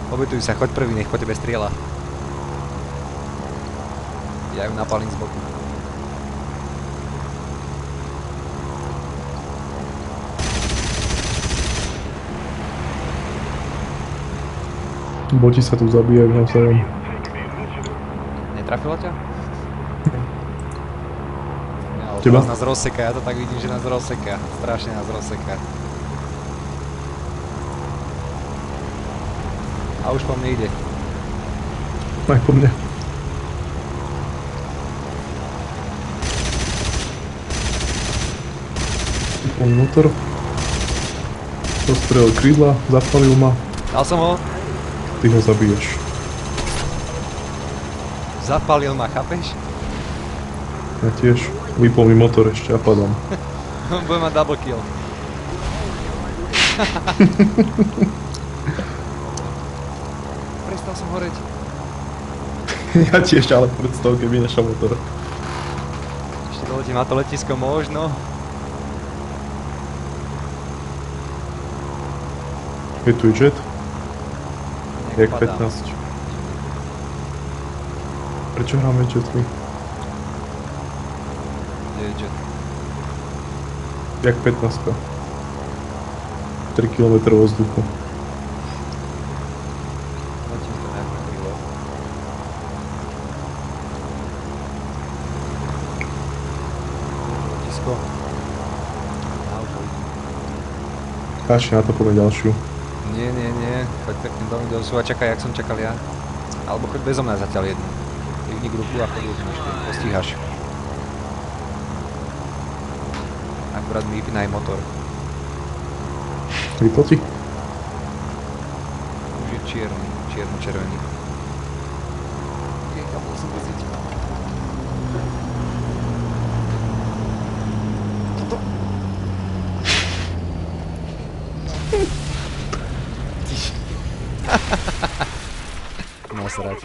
Obetuj sa, choď prvý, nech po tebe strieľa. Ja ju napalím z boku. Boti sa tu zabíjajú navzájom. Netrafila ťa? Teba? Nás rozseká, ja to tak vidím, že nás rozseká. Strašne nás rozseká. A už po mne ide. Aj po mne. Vypol motor. Postrelil krídla, zapalil ma. Dal som ho. Ty ho zabiješ. Zapalil ma, chápeš? Ja tiež. Vypol mi motor ešte a padám. Budem mať double kill. Prestal som horeť. Ja tiež, ale predstav, keby nešiel motor. Ešte doletím na to letisko možno. Je tu jet? Jak padám. 15. Prečo hráme jetmi? Kde je jet? Jak 15. 3 km vzduchu. Letím to nejak na krílo. Letisko. A už ho vidím. Káši na to poďme ďalšiu. Nie, nie, nie. Choď pekne do Windows a čakaj, jak som čakal ja. Alebo choď bezo mňa zatiaľ jednu. Vyhni grupu a choď jednu ešte. Postíhaš. Akurát mi vypínaj motor. Vypol ti? Už je čierny, čierno-červený. Ok, kabel som pozrieť. Toto. Nasrať.